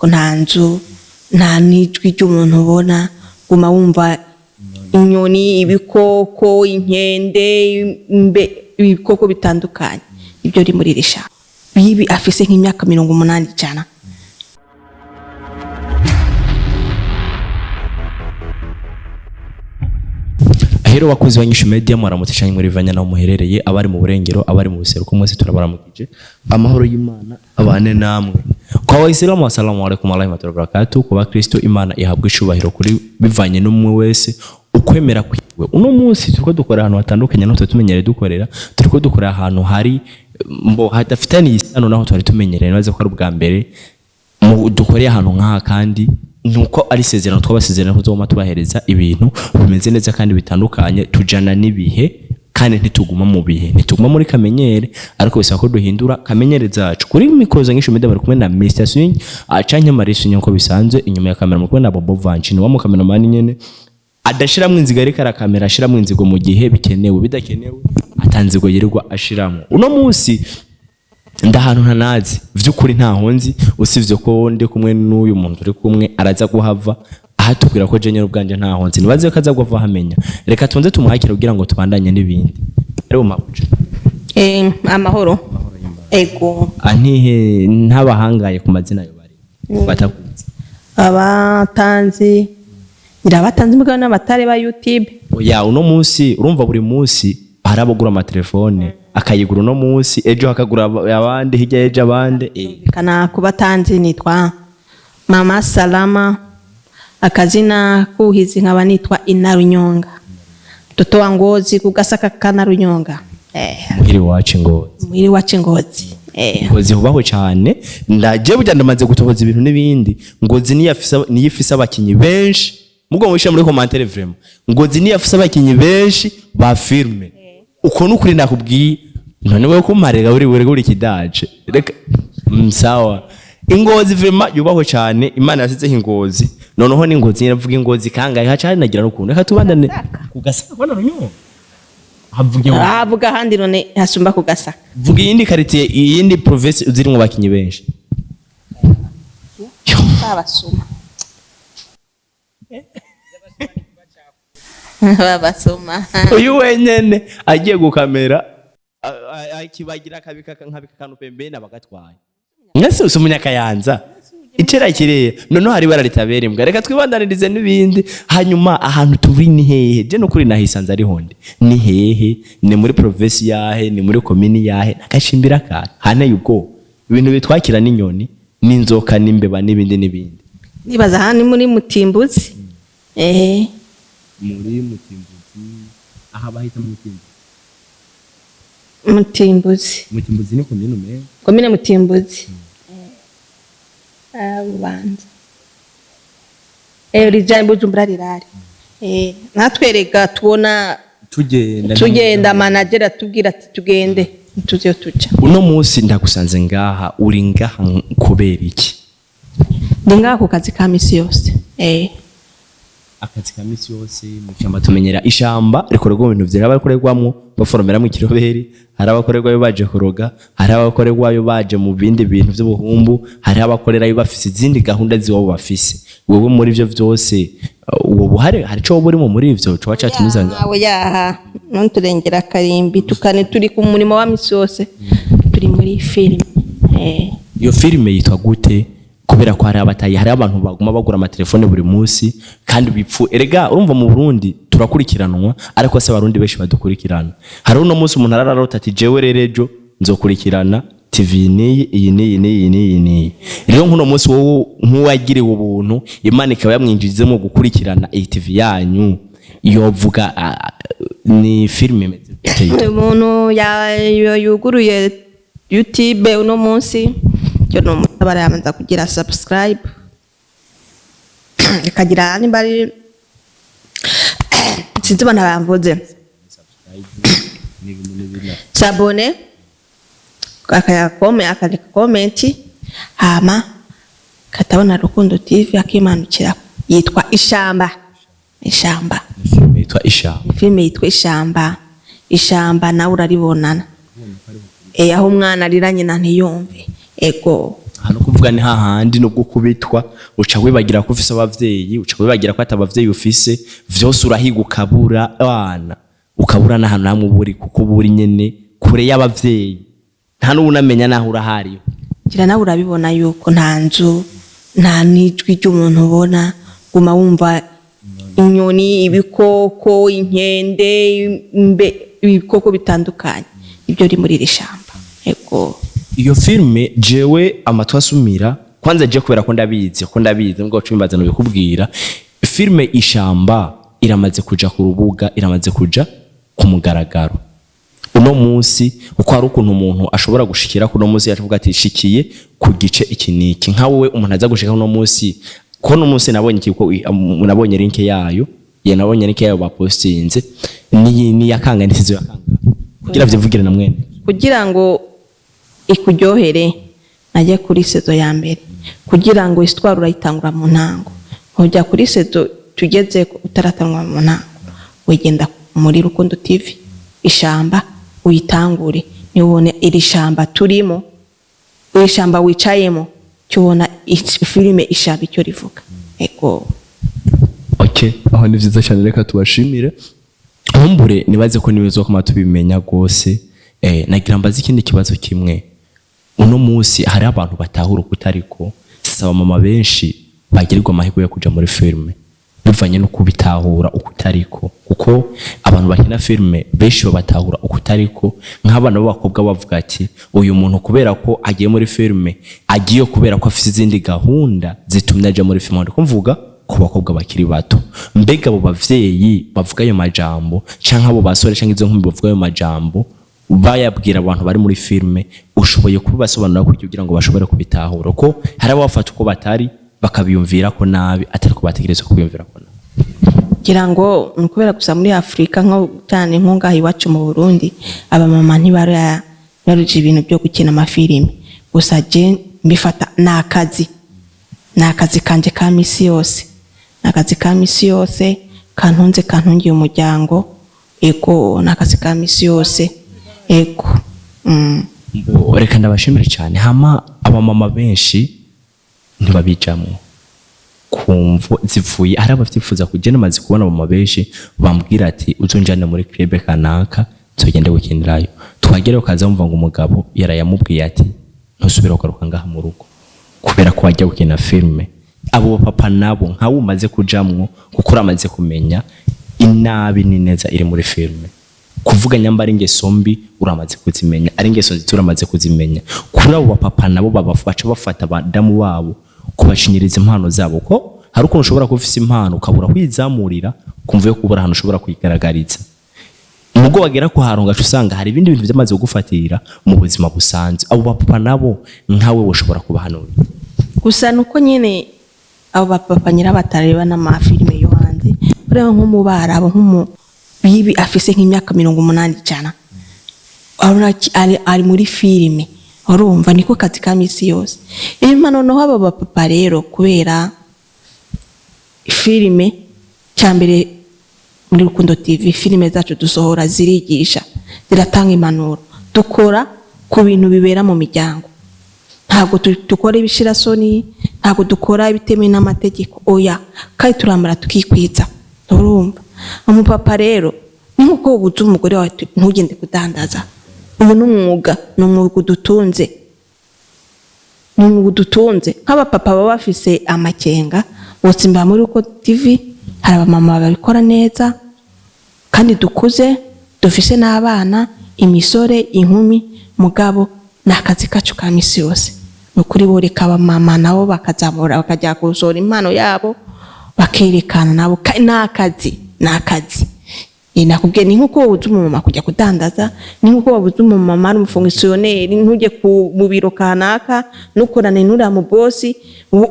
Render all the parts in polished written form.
nta nzu nta nijwi ry'umuntu ubona guma wumva inyoni ibikoko inkende ibikoko bitandukanye ibyo uri muri risha bibi afise nk'imyaka 80 cyane. Ahero wakuzi wanyishu media mwaramutse cyane muri vanya na muherereye abari mu burengero abari mu buseruko mwese turabaramukije amahoro y'Imana abane namwe kwa Waislamu assalamu alaykum warahmatullahi wabarakatuh kuba Kristo Imana ihabwe icubahiro kuri bivanye n'umwe wese ukwemera kwiwe. Uno munsi turiko dukora ahantu hatandukanye no tumenyereye dukorera turiko dukora ahantu hari mbo hadafitani isano naho twari tumenyereye naze ko ari ubwa mbere mu dukoreye ahantu nk'aha kandi nuko ari sezerano twabasezerano kuzoma tubahereza ibintu bimeze neza kandi bitandukanye tujana nibihe kandi ntituguma mu bihe ntituguma muri kamenyere ariko bisaba ko duhindura kamenyere zacu kuri mikoza nyinshi mede bari kumwe na Mr Swing acanye marisu nyoko bisanzwe inyuma ya kamera mu kumwe na Bobo Vanchino wa mu cameraman nyene adashiramwe inziga ariko arakamera ashiramwe inzigo mu gihe bikenewe bidakenewe atanzigo yirirwa ashiramwe. Uno munsi ndahantu ntanazi vy'ukuri ntaho nzi usivye ko ndi kumwe n'uyu muntu uri kumwe araza guhava ahatubwira ko jenye ubwanje ntaho nzi nibaze ko aza guhava hamenya reka tunze tumuhakira kugira ngo tubandanye n'ibindi. Rero mabuja amahoro ego antihe ntabahangaye ku mazina yo bari batakuzi abatanzi irabatanzi mugana n'abatare ba YouTube. Oya uno munsi urumva buri munsi harabagura amatelefone akayigura no munsi ejo hakagura abandi hirya ejo abandi kana kubatanzi nitwa Mama Salama akazina kuhizi nkaba nitwa Inarunyonga toto wa Ngozi kugasaka kana Runyonga muhiri wacu Ngozi Ngozi hubaho cyane ndaje bujya ndamaze gutohoza ibintu n'ibindi Ngozi niyifisa abakinyi benshi mugo mwisha muri commentaire vraiment Ngozi niyafisa abakinyi benshi ba filme uko nukuri nakubwiye none wewe kumarega uri kidaje reka sawa Ingozi vraiment yubaho cyane Imana yasize Ingozi noneho ni Ngozi iravuga Ingozi kangaye haca nagira n'ukuntu reka tubandane kugasaka bana runyo havuga handi none hasumba kugasaka vuga yindi quartier yindi province uziri mu bakinyi benshi babasuma babasuma uyu wenyene agiye gukamera akibagira kabika nkabika pembeni abagatwaye mwese usumunyakayanza icera kireye none hari bararitabera imbwa reka twibandanirize n'ibindi hanyuma ahantu turi ni hehe je no kuri nahisanze ari honde ni hehe ni muri province yahe ni muri commune yahe nakashimbira ka hane yugo ibintu bitwakira n'inyoni n'inzoka n'imbeba n'ibindi nibaza hani muri Mutimbuzi muri Mutimbuzi aha bahita Mutimbuzi ni komine Mutimbuzi ubanza rijambo Bujumbura rirari natwereka tubona tugenda manager atubwira ati tugende tuziyo tuca. Uno munsi ndagusanze ngaha uri ngaha kubera iki? Ndi ngaha ku kazi ka misi yose akazi ka misi yose mu cyamba tumenyera ishamba rikorerwa ibintu byera bakorerwamwo baforomera mu kiroberi hari abakorerwa yo baje kuroga hari abakorerwa yo baje mu bindi bintu by'ubuhumbu hari abakorera yo bafise izindi gahunda ziwo bafise wowe muri byo byose uwo hari cyo buri mu muri ivyo cyo wacatumiza ngawe yaha none turengera karimbi tukane turi ku murimo wa misi yose turi muri film iyo filme yitwa gute? Kubera ko hari abatayi hari abantu baguma bagura amatelefone buri munsi kandi bipfu erega urumva mu Burundi turakurikiranwa ariko se abarundi benshi badukurikirana hari uno munsi umuntu arararota ati jewe rerejo nzokurikirana TV iyi rero nkuno munsi wowe nkuwagiriwe ubuntu Imana ikaba yamwinjizemo gukurikirana iyi TV yanyu yovuga ni filme umuntu yuguruye YouTube uno munsi cyo no mutabara yamanza kugira subscribe ikagira nimbari sinzibana bamvuze sabone akandika comment hama katabona Rukundo TV akimanukira yitwa Ishamba filme yitwa Ishamba nawe uraribonana aho umwana ariranye na ntiyumve ego hano kuvuga ni hahandi nubwo kubitwa uca wibagira ko ufise abavyeyi uca wibagira ko atabavyeyi ufise vyose urahiga ukabura abana ukabura n'ahantu namwe uburi kuko uburi nyene kure y'abavyeyi nta n'ubunamenya naho urahari gira nawe urabibona yuko nta nzu nta nijwi ry'umuntu ubona guma wumva inyoni ibikoko inkende ibikoko bitandukanye ibyo uri muri iri shamba ego iyo filme jewe amatwa asumira kwanza je kubera ko ndabizi ngo cumbaza no bikubwira filme ishamba iramaze kuja ku rubuga iramaze kuja ku mugaragaro uno munsi uko ari ukuntu umuntu ashobora gushikira kuno munsi yavuga ati shikiye ku gice iki niki nka wowe umuntu aza gushika uno munsi ko no munsi nabonye kiko nabonye link yayo nabonye link yayo bapostinze ni yakanga ndisizo yakanga kugira vyivugire na mwene kugira ngo ikuryohere najye kuri sezo ya mbere kugira ngo istwara urayitangura mu ntango ujya kuri sezo tugeze utaratangwa mu ntango wegenda muri Rukundo TV ishamba uyitangure nibone iri shamba turimo iri shamba wicayemo cyubona filime ishamba icyo rivuga ego okay aho ni vyiza cyane reka tubashimire humbure nibaze ko nibezo ko matubimenya gose nagira mbaza ikindi kibazo kimwe uno munsi hari abantu batahura kutariko saba mama benshi bagirirwa amahirwe yo kuja muri filme bivanye no kubitahura ukutariko kuko abantu bakina filme benshi babatahura ukutariko nk'abana b'abakobwa bavuga ati uyu muntu kubera ko agiye muri filme agiye kubera ko afite izindi gahunda zitumye aje muri filme ndiko mvuga ku bakobwa bakiri bato mbega abo bavyeyi bavuga ayo majambo canke abo basore canke izo nkumi bavuga ayo majambo bayabwira abantu bari muri filme ushoboye kubibasobanura kugira ngo bashobore kubitahura ko hari abafata uko batari bakabiyumvira ko nabi atari ko bategereza kubiyumvira ko nabi kugira ngo nkubera gusa muri Afrika nko cyane nkunga iwacu mu Burundi aba mama ntibaruje ibintu byo gukina amafilime gusa je mbifata nakazi kanje ka misi yose nakazi ka misi yose kantungiye umuryango ego nakazi ka misi yose ego reka ndabashimire cyane hama abamama benshi ntibabijamwe kumvo zivuye hari abafitifuza kugenda mazi kubona abamama benshi bambwira ati uzonjane muri club kanaka tugende gukinirayo twagere ukaza mva ngo umugabo yarayamubwiye ati ntusubira ukaruka ngaha mu rugo kubera ko wajya gukina filme abo papa nabo nkawe umaze kujamwo kuko uramaze kumenya inabi ni neza iri muri filme kuvuga nyamba ingeso mbi uramaze kuzimenya ari ingeso nziza uramaze kuzimenya kuri abo papa nabo babafaca bafata abadamu babo kubashinyiriza impano zabo ko hari ukuntu ushobora kufisa impano ukabura kwizamurira kumva yo kubura hano ushobora kwigaragariza nubwo wagera ku haronga usanga hari ibindi bintu byamaze gufatira mu buzima busanzwe abo papa nabo nkawe woshobora kubahanura gusa nuko nyene abo papa nyira batareba n'amafilime yo hanze ureba nk'umubara abo bibi afise nk'imyaka 80 cyana ari muri filime urumva niko kazi ka misi yose impano no aba papa rero kubera filime cyambere muri Rukundo TV filime zacu dusohora zirigisha ziratanga impanuro dukora ku bintu bibera mu miryango ntabwo dukora ibishirasoni ntabwo dukora ibitemewe n'amategeko oya kandi turamara tukikwiza urumva umupapa rero ni nkuko ubuze umugore wawe ntugende kudandaza ubu n'umwuga udutunze nk'abapapa baba bafise amakenga bose mba muri Rukundo TV hari abamama babikora neza kandi dukuze dufise n'abana imisore inkumi mugabo nakazi kacu ka misi yose nukuri boreka abamama nabo bakazamura bakajya gusora impano yabo bakerekana nabo nakazi nakubwiye ni nkuko ubuze umumama kujya kudandaza ni nkuko wabuze umumama ari umufongisiyoneri ntujye mu biro kanaka nukorane n'uriya mu bosi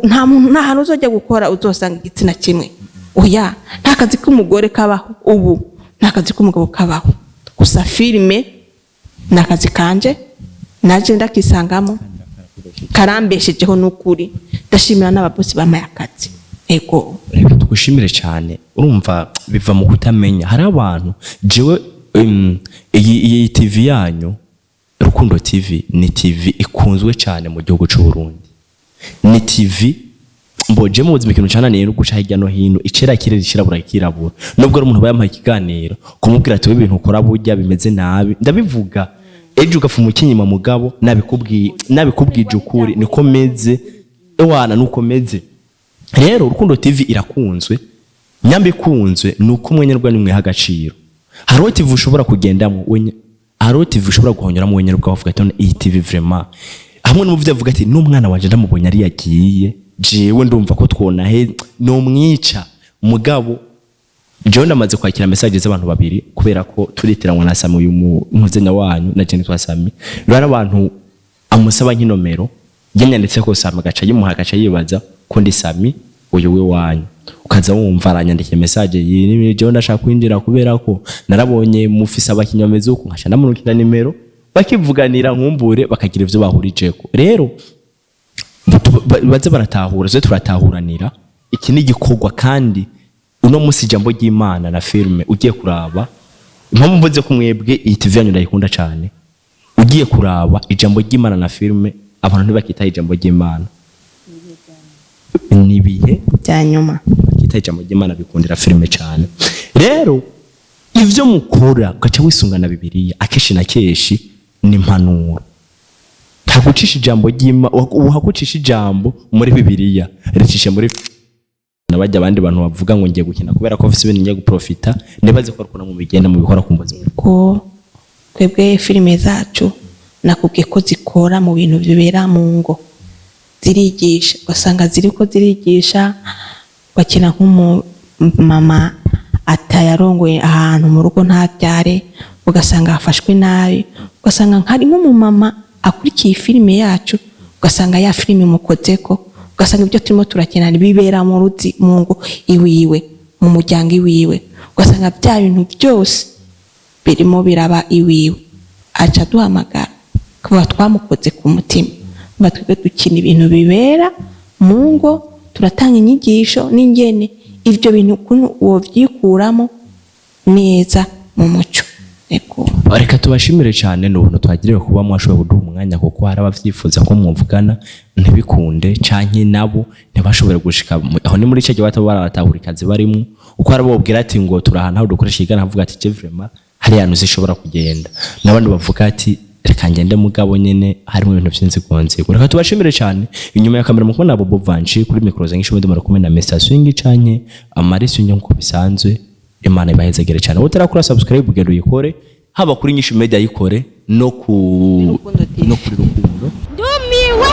nta hantu uzajya gukora uzosanga igitsina kimwe oya nta kazi k'umugore kabaho ubu nta kazi k'umugabo kabaho gusa filime ni akazi kanje naje ndakisangamo karambeshejeho n'ukuri ndashimira n'ababosi bamaye akazi ego reka tugushimire cyane urumva biva mu kutamenya hari abantu jewe iyi TV yanyu Rukundo TV ni TV ikunzwe cyane mu gihugu cy'u Burundi ni TV mboje mu buzima ikintu cananiye no guca hirya no hino icera kirere kirabura kirabura nubwo ari umuntu bayampaye ikiganiro kumubwira ati ibintu ukora burya bimeze nabi ndabivuga ejo ugafa umukinyi ma mugabo nabikubwije ukuri niko meze ewana nuko meze rero Urukundo TV irakunzwe nyambi kunzwe nuko umwenyerwa nimwe hagaciro haro TV ushobora kugendamo haro TV ushobora guhonyeramo wenyerwa ukavuga ati iyi TV vraiment hamwe n'umuvyi avuga ati n'umwana wanje ndamubonye ari yagiye jewe ndumva ko twona he no mwica mugabo jewe ndamaze kwakira message z'abantu babiri kubera ko turitiranwa na Sammy uyu muzenya wanyu na Jenny twa Sammy rara abantu amusaba nk'inomero yanyanditse ko Sammy gaca yimuha gaca yibaza ko ndi Sammy uyu we wanyu ukaza wumva aranyandike message yini jewe ndashaka kwinjira kubera ko narabonye mufise abakinyameze uko nkasha ndamurukira nimero bakivuganira nkumbure bakagira ivyo bahurijeko rero baze baratahura zo turatahuranira iki ni gikorwa kandi uno musi jambo ry'Imana na filme ugiye kuraba impamvu mvuze ko mwebwe iyi TV yanyu ndayikunda cyane ugiye kuraba ijambo ry'Imana na filme abantu ntibakitaye ijambo ry'Imana nibihe cyanyuma bakitaye ijambo ry'Imana bikundira filme cyane rero ivyo mukora gaca wisungana Bibiliya akeshi na keshi ni impanuro hagucisha ijambo ry'Imana uhagucisha ijambo muri Bibiliya ricishe muri nabajya abandi bantu bavuga ngo ngiye gukina kubera ko ofisi ngiye guprofita nibaze ko ariko mu bigenda mu bikora kumbaza ko twebwe filime zacu nakubwiye ko zikora mu bintu bibera mu ngo zirigisha ugasanga ziriko zirigisha bakina nk'umumama atayarongoye ahantu mu rugo ntabyare ugasanga hafashwe nabi ugasanga hari nk'umumama akurikiye filime yacu ugasanga ya filime mukozeko ugasanga ibyo turimo turakina bibera mu ruzi mu ngo iwiwe mu muryango iwiwe ugasanga bya bintu byose birimo biraba iwiwe aca duhamagara kuba twamukoze ku mutima batwebwe dukina ibintu bibera mu ngo turatanga inyigisho n'ingene ibyo bintu ukuntu uwo byikuramo neza mu muco reka tubashimire cyane n'ubuntu twagiriwe kuba mwashoboye kuduha umwanya kuko hari abavyifuza ko mwumvugana ntibikunde canke nabo ntibashobore gushika aho ni muri cyo gihe baratahura ikazi barimo uko arabobwira ati ngo turahana aho dukoresha igana avuga ati je vraiment hari yantu zishobora kugenda nabandi bavuga ati reka ngende mugabo nyene hari mu bintu by'inzigonzi reka tubashimire cyane inyuma ya kamera mukubona Bobo Vanchi kuri micro zangisho ndimo kumwe na Mr Swingi canke amarisi nko bisanzwe Imana ibahezegere cyane utarakora subscribe ugenda uyikore haba kuri Inyishu Media yikore no kuri Rukundo ndumiwe